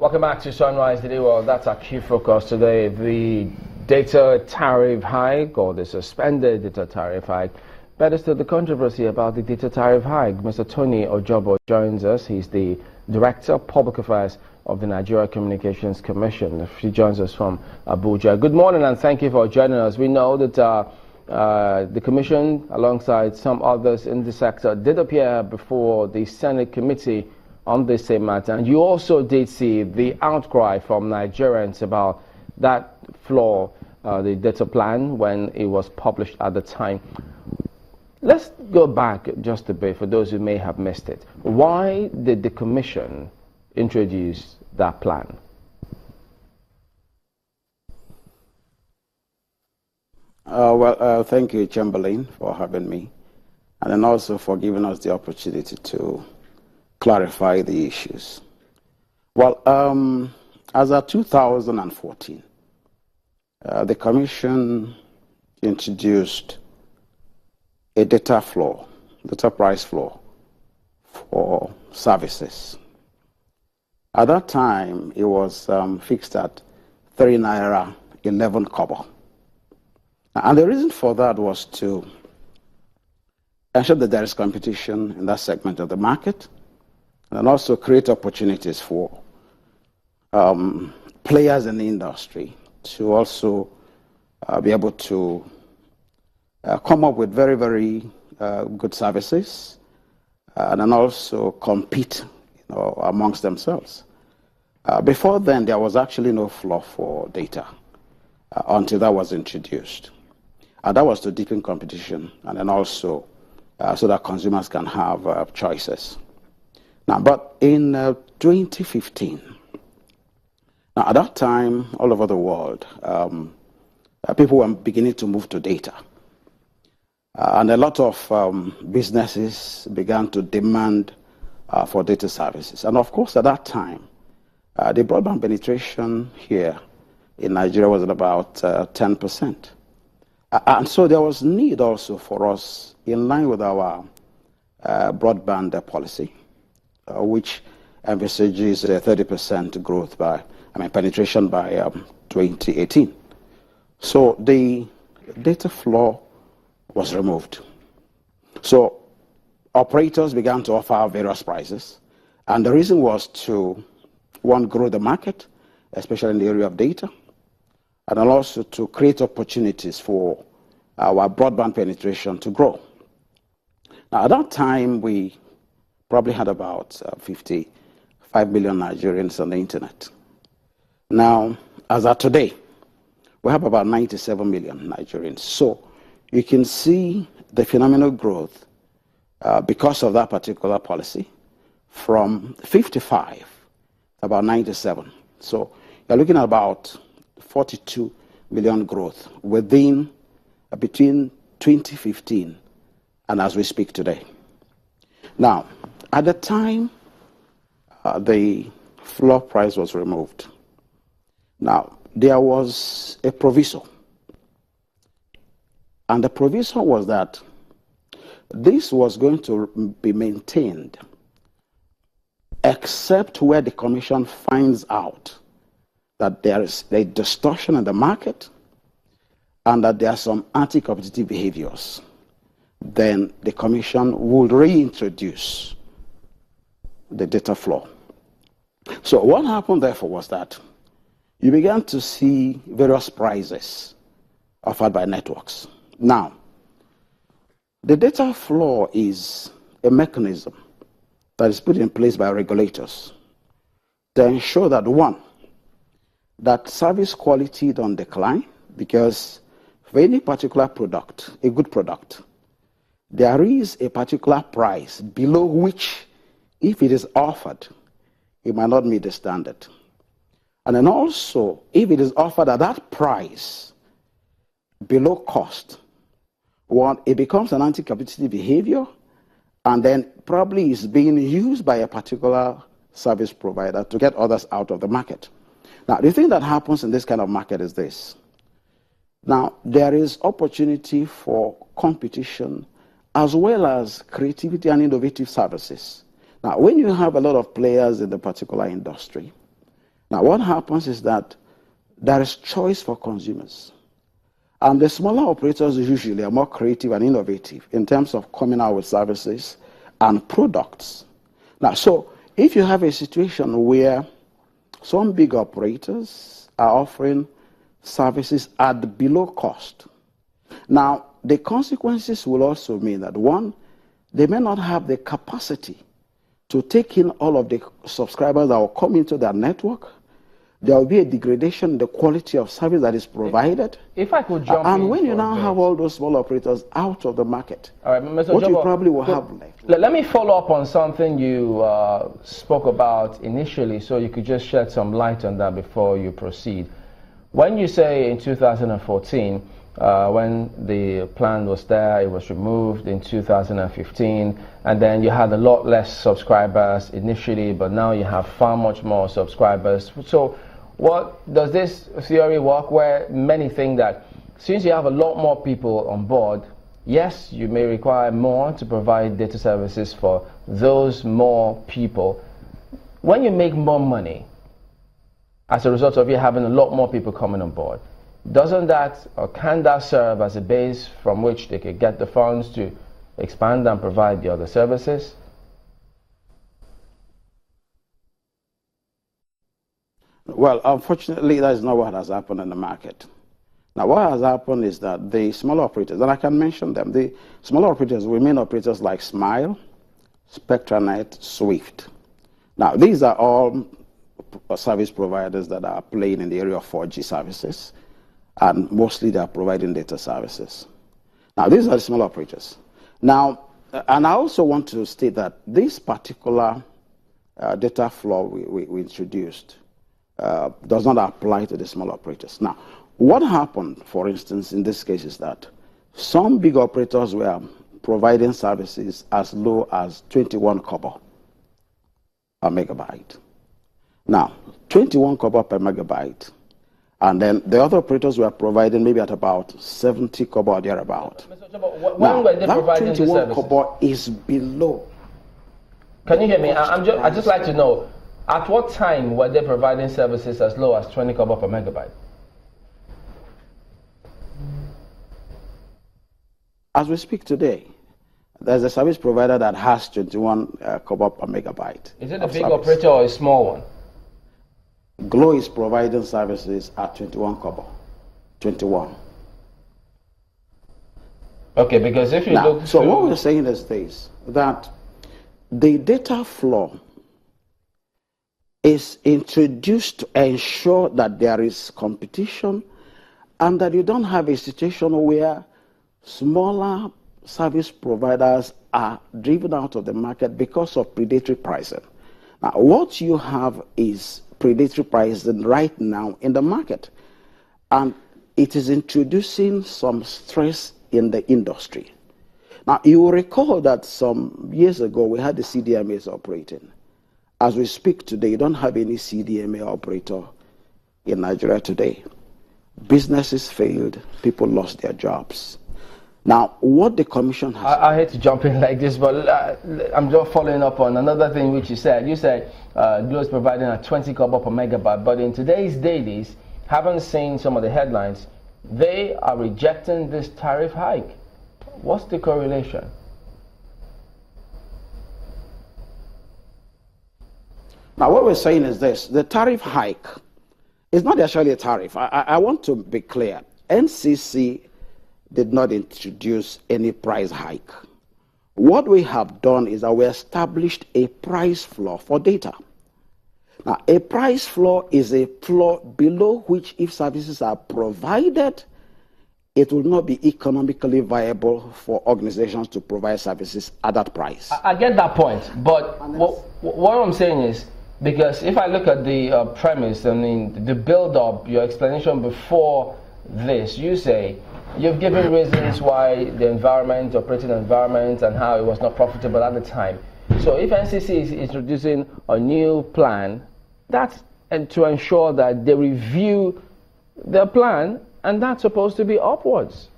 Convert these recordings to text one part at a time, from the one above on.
Welcome back to Sunrise Today. Well, that's our key focus today. The data tariff hike, or the suspended data tariff hike. But as to the controversy about the data tariff hike, Mr. Tony Ojobo joins us. He's the Director of Public Affairs of the Nigeria Communications Commission. He joins us from Abuja. Good morning and thank you for joining us. We know that the Commission, alongside some others in the sector, did appear before the Senate Committee on this same matter. And you also did see the outcry from Nigerians about that flaw, the data plan, when it was published at the time. Let's go back just a bit for those who may have missed it. Why did the Commission introduce that plan? Thank you, Chamberlain, for having me, and then also for giving us the opportunity to clarify the issues. Well, as of 2014, the Commission introduced a data price floor for services. At that time, it was fixed at 3 naira 11 kobo. And the reason for that was to ensure that there is competition in that segment of the market, and also create opportunities for players in the industry to also be able to come up with very, very good services, and then also compete amongst themselves. Before then, there was actually no floor for data until that was introduced. And that was to deepen competition, and then also so that consumers can have choices. Now, but in 2015, now at that time, all over the world, people were beginning to move to data. And a lot of businesses began to demand for data services. And of course, at that time, the broadband penetration here in Nigeria was at about 10%. And so there was need also for us, in line with our broadband policy, which envisages a 30% growth penetration by 2018. So the data floor was removed. So operators began to offer various prices. And the reason was to, one, grow the market, especially in the area of data, and also to create opportunities for our broadband penetration to grow. Now, at that time, we probably had about 55 million Nigerians on the internet. Now, as of today, we have about 97 million Nigerians. So you can see the phenomenal growth because of that particular policy from 55 to about 97. So you're looking at about 42 million growth between 2015 and as we speak today. Now, at the time the floor price was removed, now there was a proviso. And the proviso was that this was going to be maintained except where the Commission finds out that there is a distortion in the market and that there are some anti-competitive behaviors. Then the Commission would reintroduce the data floor. So what happened therefore was that you began to see various prices offered by networks. Now, the data floor is a mechanism that is put in place by regulators to ensure that, one, that service quality don't decline, because for any particular product, a good product, there is a particular price below which, if it is offered, it might not meet the standard. And then also, if it is offered at that price, below cost, one, it becomes an anti-competitive behavior, and then probably is being used by a particular service provider to get others out of the market. Now, the thing that happens in this kind of market is this. Now, there is opportunity for competition as well as creativity and innovative services. Now, when you have a lot of players in the particular industry, Now, what happens is that there is choice for consumers. And the smaller operators usually are more creative and innovative in terms of coming out with services and products. Now, so if you have a situation where some big operators are offering services at below cost, now the consequences will also mean that, one, they may not have the capacity to take in all of the subscribers that will come into their network. There will be a degradation in the quality of service that is provided. If I could jump in. And when you now have all those small operators out of the market, all right, Mr. what Ojobo, you probably will have left. Let me follow up on something you spoke about initially, so you could just shed some light on that before you proceed. When you say in 2014, when the plan was there, it was removed in 2015, and then you had a lot less subscribers initially, but now you have far much more subscribers. So what does this theory work, where many think that since you have a lot more people on board, yes, you may require more to provide data services for those more people. When you make more money as a result of you having a lot more people coming on board, doesn't that, or can that serve as a base from which they could get the funds to expand and provide the other services? Well, unfortunately, that is not what has happened in the market. Now, what has happened is that the smaller operators, and I can mention them, the smaller operators remain operators like Smile, SpectraNet, Swift. Now, these are all service providers that are playing in the area of 4G services, and mostly they are providing data services. Now, these are the smaller operators. Now, and I also want to state that this particular data flow we introduced does not apply to the small operators. Now, what happened, for instance, in this case is that some big operators were providing services as low as 21 kobo per megabyte. Now, 21 kobo per megabyte, and then the other operators were providing maybe at about 70 kobo or thereabout. Mr. Ojobo, when were they providing the services? 21 kobo is below. Can you hear me? I'd just like to know, at what time were they providing services as low as 20 kobo per megabyte? As we speak today, there's a service provider that has 21 kobo per megabyte. Is it a big operator or a small one? Glow is providing services at 21 kobo. 21. Okay, because if you now, look so what we're saying is this, that the data flow is introduced to ensure that there is competition and that you don't have a situation where smaller service providers are driven out of the market because of predatory pricing. Now, what you have is predatory pricing right now in the market, and it is introducing some stress in the industry. Now, you will recall that some years ago we had the CDMAs operating. As we speak today, you don't have any CDMA operator in Nigeria today. Businesses failed, people lost their jobs. Now, what the commission has... I hate to jump in like this, but I'm just following up on another thing which you said. You said Glo is providing at 20 kobo per megabyte, but in today's dailies, haven't seen some of the headlines, they are rejecting this tariff hike. What's the correlation? Now, what we're saying is this. The tariff hike is not actually a tariff. I want to be clear. NCC did not introduce any price hike. What we have done is that we established a price floor for data. Now, a price floor is a floor below which, if services are provided, it will not be economically viable for organizations to provide services at that price. I get that point, but what I'm saying is, because if I look at the premise, I mean, the build-up, your explanation before this, you say you've given reasons why the environment, operating environment, and how it was not profitable at the time. So if NCC is introducing a new plan, that's to ensure that they review their plan, and that's supposed to be upwards.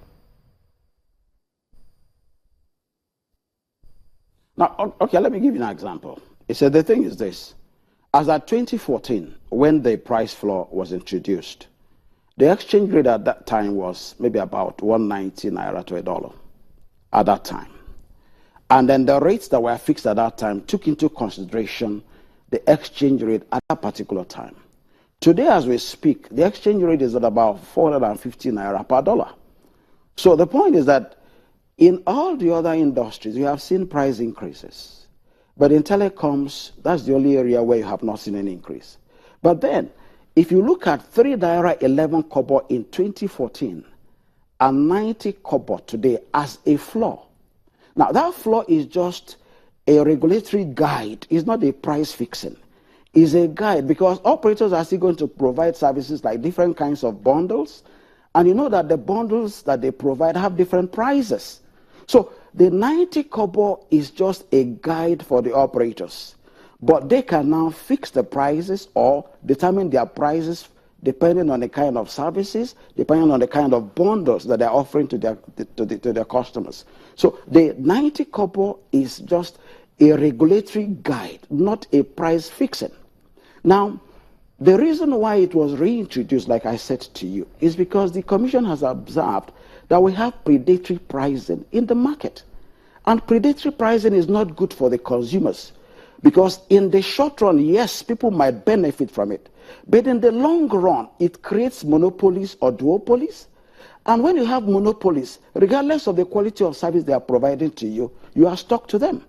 Now, okay, let me give you an example. He said the thing is this. As at 2014, when the price floor was introduced, the exchange rate at that time was maybe about 190 naira to $1 at that time. And then the rates that were fixed at that time took into consideration the exchange rate at that particular time. Today, as we speak, the exchange rate is at about 450 naira per dollar. So the point is that in all the other industries, you have seen price increases. But in telecoms, that's the only area where you have not seen any increase. But then, if you look at 3 naira 11 kobo in 2014 and 90 kobo today as a floor. Now, that floor is just a regulatory guide. It's not a price fixing. It's a guide because operators are still going to provide services like different kinds of bundles. And you know that the bundles that they provide have different prices. So the 90 kobo is just a guide for the operators. But they can now fix the prices or determine their prices depending on the kind of services, depending on the kind of bundles that they're offering to their customers. So the 90 kobo is just a regulatory guide, not a price fixing. Now, the reason why it was reintroduced, like I said to you, is because the Commission has observed that we have predatory pricing in the market. And predatory pricing is not good for the consumers because in the short run, yes, people might benefit from it. But in the long run, it creates monopolies or duopolies. And when you have monopolies, regardless of the quality of service they are providing to you, you are stuck to them.